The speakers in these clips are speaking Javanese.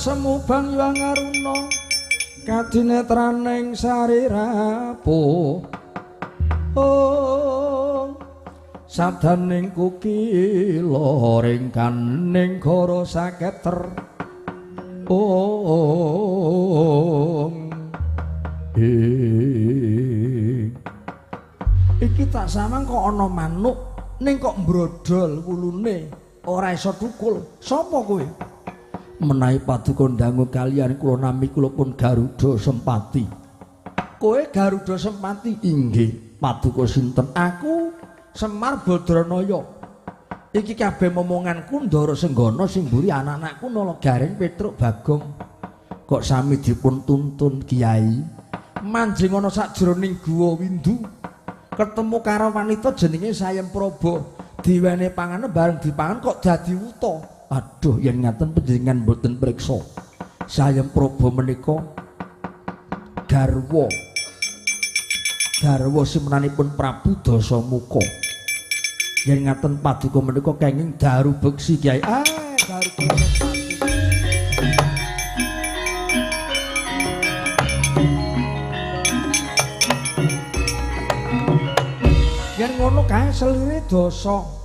semu bang yuang aruna kadinetraning sarirapuh oh sadaning kukila ringkaning goro saketer oh iki tak samang kok ana manuk ning kok mbrodol wulune ora iso thukul sapa kowe menawi paduka ndangu kaliyan kula nami kula pun Garuda Sempati kowe Garuda Sempati inggih paduka sinten aku Semar Badranaya iki kabeh momonganku Ndara Senggana sing mburi anak-anakku Nala Garing Petruk Bagong kok sami dipun tuntun Kiai manjing ana sajroning guwa windu ketemu karo wanita jenenge Sayem Praba diwene panganan bareng dipangan kok dadi wuta aduh yen ngaten panjenengan mboten priksa Sayem Praba menika garwa simenanipun Prabu Dasamuka yen ngaten paduka menika kenging daru beksi Kiai daru yen ngono kae selire Dasa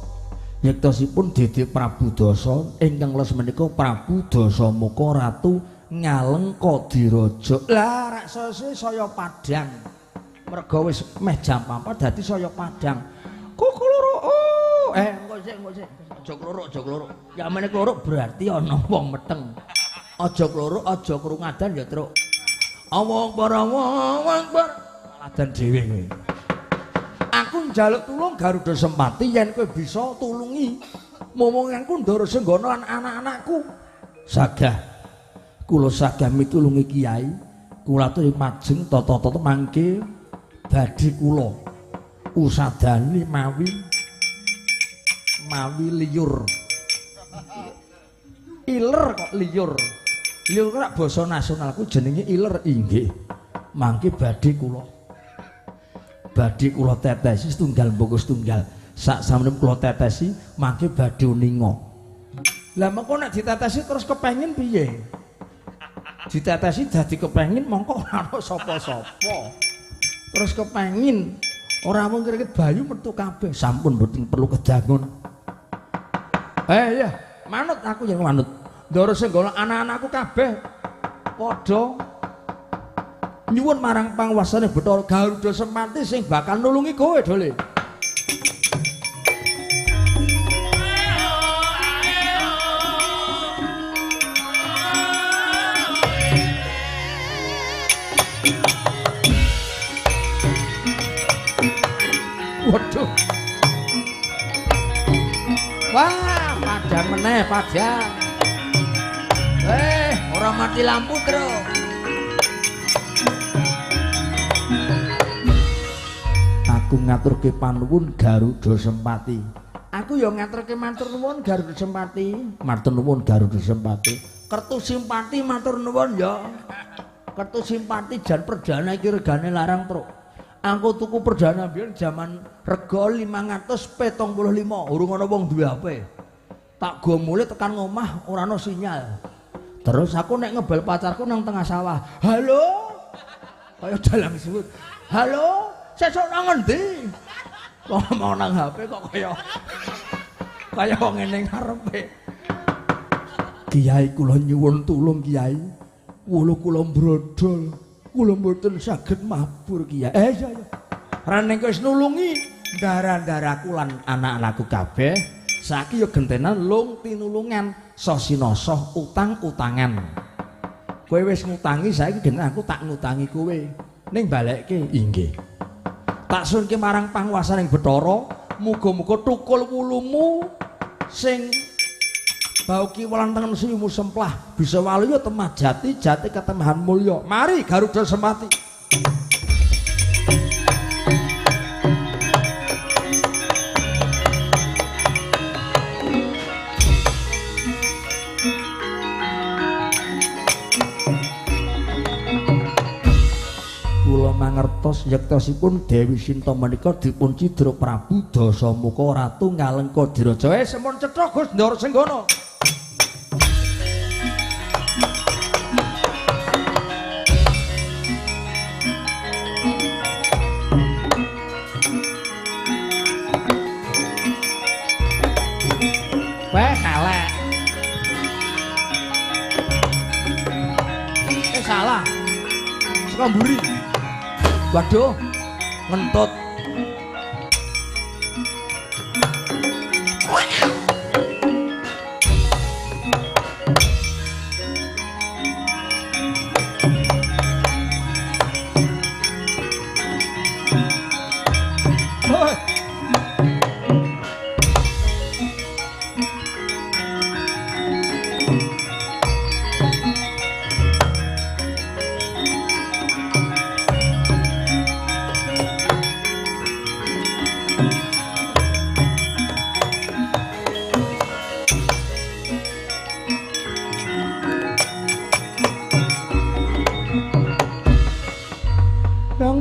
yektosipun Dede Prabu Dasa ingkang les menika Prabu Dasamuka Ratu Ngalengkadiraja lah raksasa saya padhang merga wis meh jam 4 dadi saya padhang kukuluru engko sik aja kloro ya meneh kloro berarti ana wong meteng aja kloro aja krungu adan ya truk Allahu Akbar adan dhewe kowe aku njaluk tulung Garuda Sempati yen kowe bisa tulungi momonganku Ndara Senggana lan anak-anakku sagah kula sagah mitulungi Kiai kula aturi majeng tata-tata mangke badhe kula usadani mawi liur iler kok liur kok basa nasionalku jenenge iler inggih mangke badhe kula tetesi setunggal bungkus tunggal sak sampeyan kula tetesi mangke badhe uninga lah mengko nek ditetesi terus kepengin piye ditetesi dadi kepengin mongko ora ana sapa-sapa terus kepengin ora mung kira bayu metu kabeh sampun mboten perlu kedangun ya manut aku yang manut Ndara Senggana anak-anakku kabeh padha nyuwun marang panguwasane Bathara Garuda Sempati sing bakal nulungi kowe dole waduh wah padang meneh padang ora mati lampu terus aku ngaturke panuwun Garuda Sempati aku ya ngaturke matur nuwun Garuda Sempati matur nuwun Garuda Sempati kertu simpati matur nuwun ya kertu simpati jan perdana iki regane larang truk aku tuku perdana biyen jaman rega 575 urung ana wong duwe HP tak go mulih tekan ngomah ora ana sinyal terus aku nek ngebel pacarku nang tengah sawah halo kaya dalang suwut halo sesuk nang endi kok mau nang HP kok kaya wong ngene ngarepe Kiai kula nyuwun tulung Kiai wulu kula mbrodol kula mboten saged mabur Kiai iya rene wis nulungi ndara-ndaraku lan anak-anakku kabeh saiki ya gentenan lung tinulungan sosinosoh utang-utangan kowe wis ngutangi saiki genah aku tak ngutangi kowe ning balekke inggih tak sunke marang panguwasaning Bathara muga-muga tukul wulumu sing bau kiwalan tengen simu semplah bisa waluya temah jati ketemahan mulya mari Garuda Sempati mangertos yektosipun Dewi Sinta menika dipun cidra Prabu Dasamuka Ratu Ngalengkadiraja semun cetha Gus Ndara Senggana Waduh, ngentut.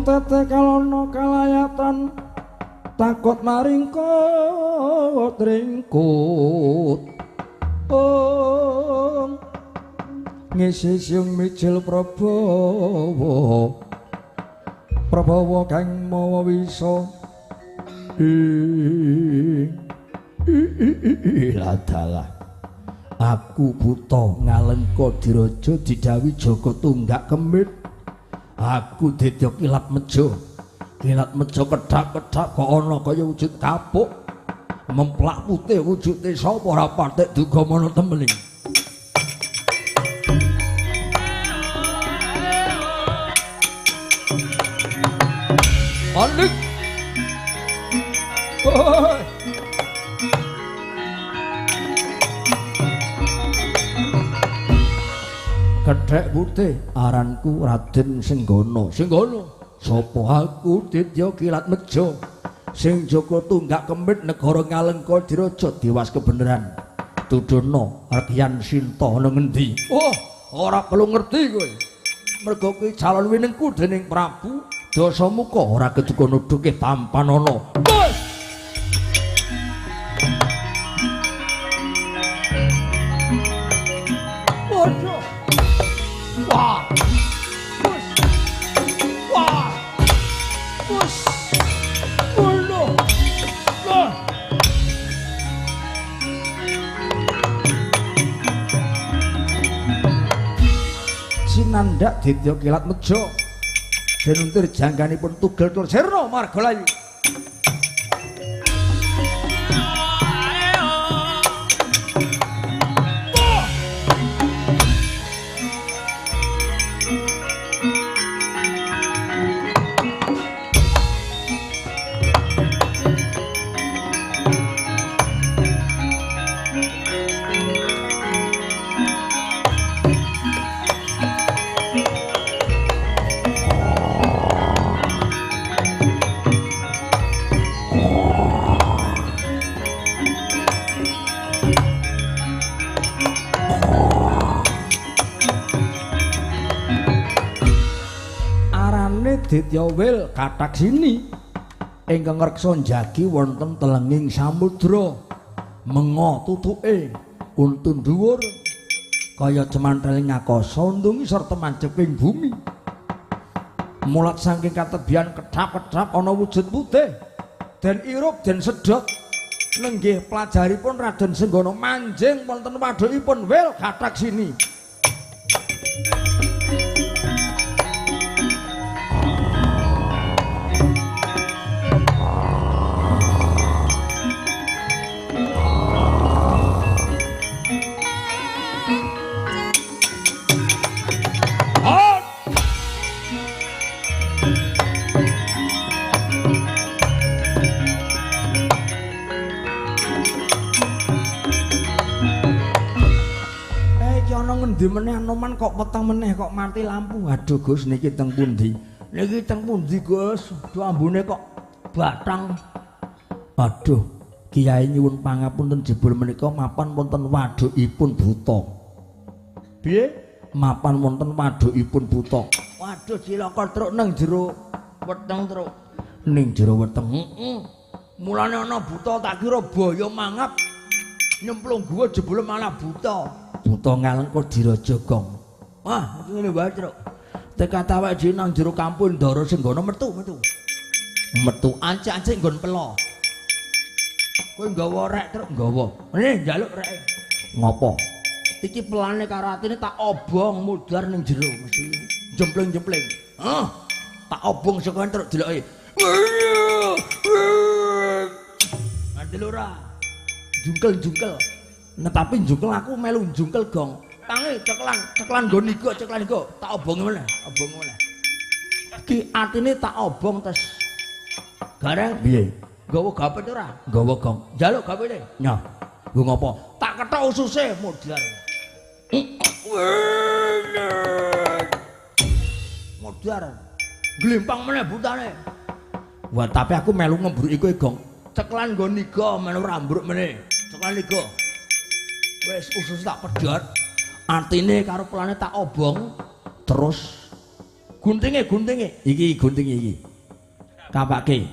Tete kalono kalayatan takut maringkut ringkut ngisi siung mijil Prabawa kang mawa wisa ladalah aku buta ngalengka diraja didhawuhi Jaka Tunggak Kemit. Aku dadi kilat mejo kedhak-kedhak kok ana kaya wujud kapuk memplak putih wujude sapa ora patek duga mono temeling. Panik kedhek putih aranku Raden Senggana. Sapa aku Ditya Kilat Meja sing Jaka Tunggak Kemit negara Ngalengka diraja diwas kebeneran. Tuduna Rekyan Sinta ana ngendi? Oh, ora perlu ngerti kowe. Mergo kuwi calon winengku dening Prabu Dasamuka ora keduga nuduhke tampan ana. Bos! Bodoh. Wah. Bos. Wah. Bos. Bodoh. Lah. Sinandak Ditya Kilat Meja denuntir jangganipun tugel tur sirna Margalayu. Ditya Wil Kataksini ingkang ngreksa njagi wonten telenging samudra menga tutuke untun dhuwur kaya cemanteling akasa ndungi sarta manjeping bumi mulat saking katebian kedhap-kedhap ana wujud putih den irup den sedhot nenggih pelajaripun Raden Senggana manjing wonten wadhukipun Wil Kataksini. Ngendi meneh Anoman kok peteng meneh kok mati lampu. Aduh Gus niki teng pundi? Niki teng pundi Gus? Duh ambune kok batang. Aduh Kiai nyuwun pangapunten jebul menika mapan wonten wadhukipun buta. Piye? Mapan wonten wadhukipun buta. Waduh cilaka truk nang jero weteng truk. Ning jero weteng. Mulane ana buta tak kira baya mangap. Nyemplung guwa jebul malah buta. Buta Ngalengka diraja gong. Wah, ngene wae, Truk. Tekat awake dhewe nang jero kampung Ndara Senggana metu. Metu ancik-ancik nggon pelo. Kowe nggawa rek, Truk, nggawa. Nih, njaluk rek. Ngopo? Iki pelane karo atine tak obong mudhar ning jero mesti jempling-jempling. tak obong saka entruk deloke. Andel ora. Jungkel-jungkel. Nah tapi jungkel aku melu jungkel gong. Tangi cekelan nggo niku, cekelan niku. Tak obongi meneh, obong meneh. Ki atine tak obong tes. Gareng piye? Nggawa gapet ora? Nggawa gong. Njaluk gapete. Nyah. Nggo ngopo? Tak kethok ususe modar. Modar. Glempang meneh butane. Wah, tapi aku melu ngembruki kowe gong. Cekelan nggo niga melu rambruk meneh. Cekelan niga. Wis usus tak pedhot. Atine karo pelane tak obong. Terus guntinge iki guntinge iki. Kapake.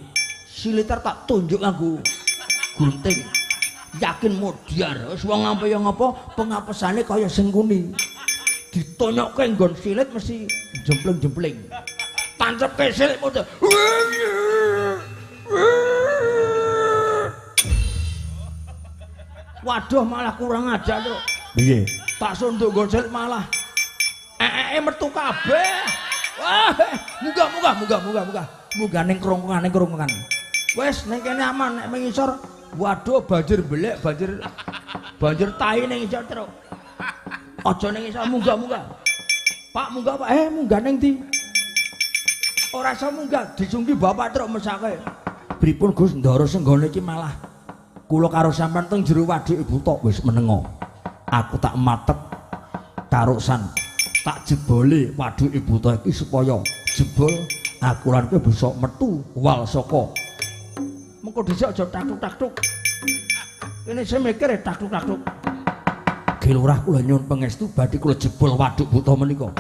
Siliter tak tunjuk nganggo gunting. Yakin modar. Wis wong ampe yo ngopo pengapesane kaya sengkuni. Ditonyokke nggon silit mesti jempleng-jempleng. Tancepke silit modar. Waduh malah kurang ajar to. Piye? Tak sunduk nggon silit malah metu kabeh. Wah, munggah ning kerongkongan. Wes ning kene aman nek mengisor. Waduh banjir belek, banjir tai ning isor terus. Aja ning isor munggah. Pak munggah Pak, munggah ning ndi? Ora iso munggah, disungki bapak terus mesake. Pripun Gus ndara senggone iki malah kula karo sampean teng jero waduk Ibu tok wis menengo. Aku tak matek karusan tak jebole waduk Ibu tok iki supaya jebol aku lan kowe bisa metu wal saka. Mengko dhisik aja taktuk-taktuk. Kene saya mikir taktuk-taktuk. Ki lurah kula nyuwun pangestu badhe kula jebol waduk buta menika.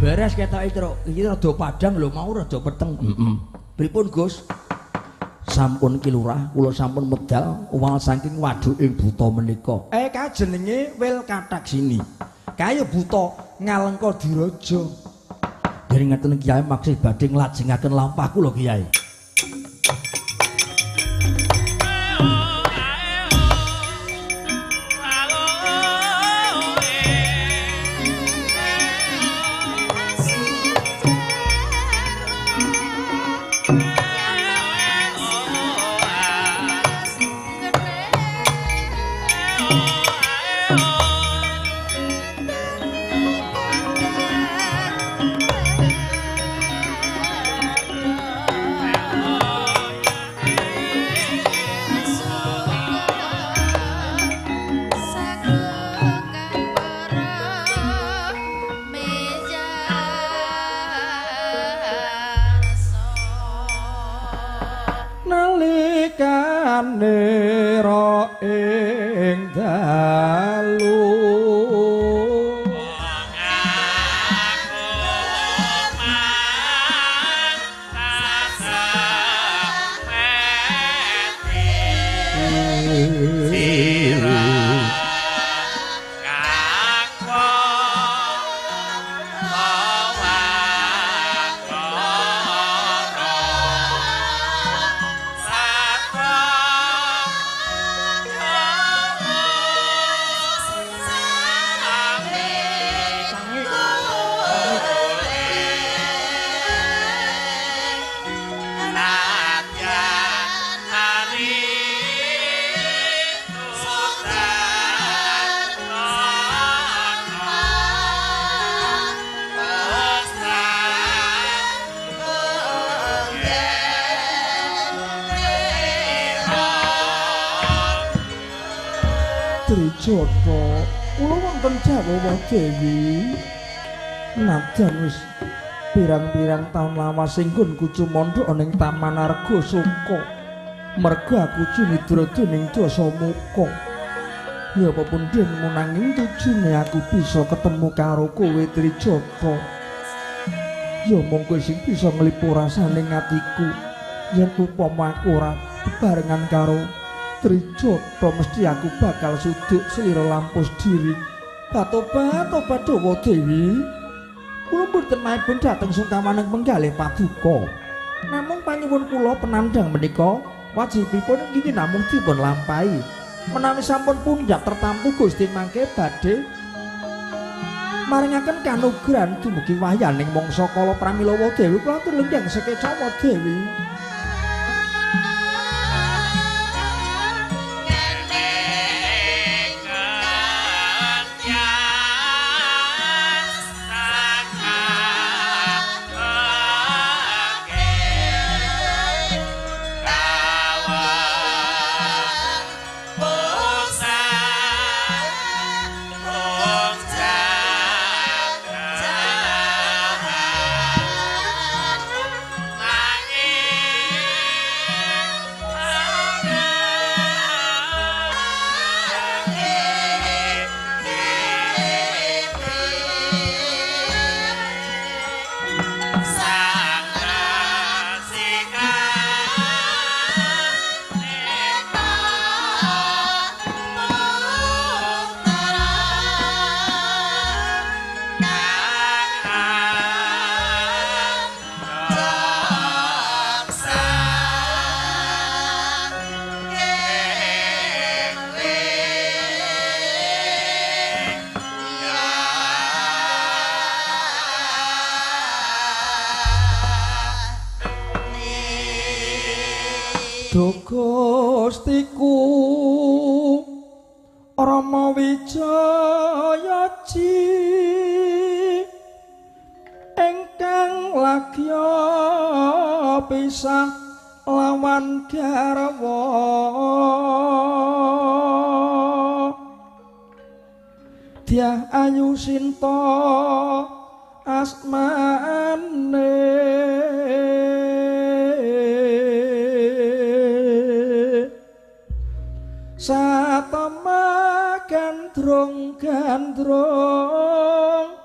Beres ketoke Truk. Iki rada padang lho, mau rada peteng. Pripun Gus? Sampun Ki Lurah, kula sampun medal wal saking waduk ing buta menika. Ka jenenge Wil Katak sini. Kaya buta ngalengka diraja. Dari ngeten Kiai maksih badhe nglajengaken lampah kula Kiai. Trijata kula wonten Jawa Dewi nadyan wis pirang-pirang taun lawas ingkun kucu mondhok ning Taman Arga Soka merga aku cinidra dening Dasamuka ya apa pun den munanging tujune aku bisa ketemu karo kowe Trijata ya mung kowe sing bisa nglipur rasane atiku yen upama aku ora bebarengan karo Trijata mesti aku bakal suduk slira lampus diri. Tobat Dawa Dewi. kula mboten maipun dhateng sungkawaning penggalih paduka. Namung panyuwun kula penandhang menika wajibipun inggih namung dipun lampahi. Menawi sampun pundhak tertamtu Gusti mangke badhe maringaken kanugrahan dumugi wahyaning mangsa kala Pramilawa Dewi kula atur lenggeng Sekecawa Dewi. Gustiku Rama Wijayaji ingkang lagya pisah lawan garwa Dyah Ayu Sinta asmane satama gandrung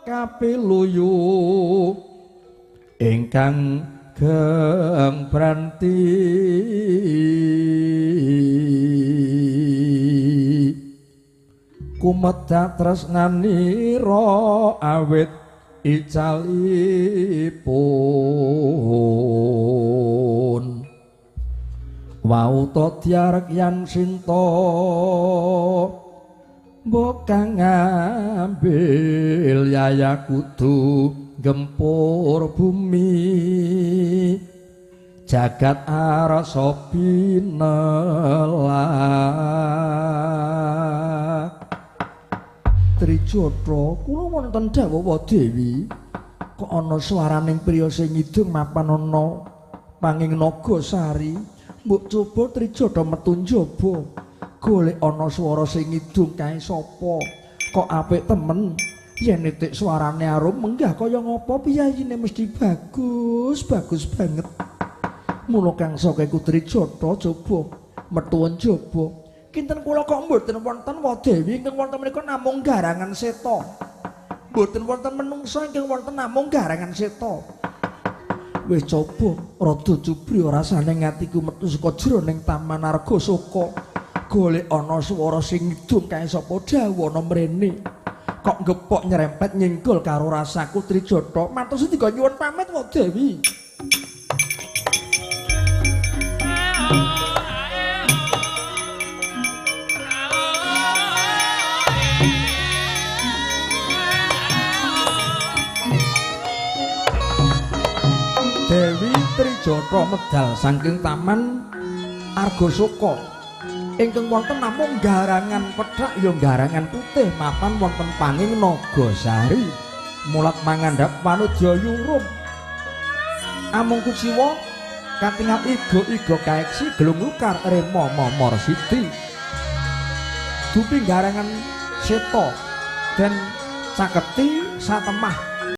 kapiluyu ingkang gembranti kumedak tresnanira awit icalipun wau to diarek yan sinta mbok kang ngambil yaya kudu gempur bumi jagat arasa binelak Trijatha kula wonten dawuh Dewi kok ana swaraning priya sing ngidung mapan ana panging Nagasari mbok coba Trijatha metu njaba golek ana swara sing ngidung kae sapa kok apik temen yen nitik swarane arum menggah kaya ngapa piyayine mesti bagus banget mula kang saka iku Trijatha coba metu njaba kinten kula kok mboten wonten Dewi ingkang wonten menika namung garangan seta mboten wonten menungsa ingkang wonten namung garangan seta wis coba rada jubri rasane ngatiku metu saka jroning taman Argasaka golek ana swara sing ngidung kae sapa dawuh ana mrene kok ngepok nyerempet nyenggol karo rasaku Trijatha matur sedika nyuwun pamit Dewi Dewi Trijatha medal saking taman Argasaka ingkang wonten namung garangan pethak ya garangan putih mapan wonten panging Nagasari mulat mangandhap wanudya yurum amung kuciwa katingal iga kaeksi gelung lukar rema momor siti dupi garangan seta dan caketi satemah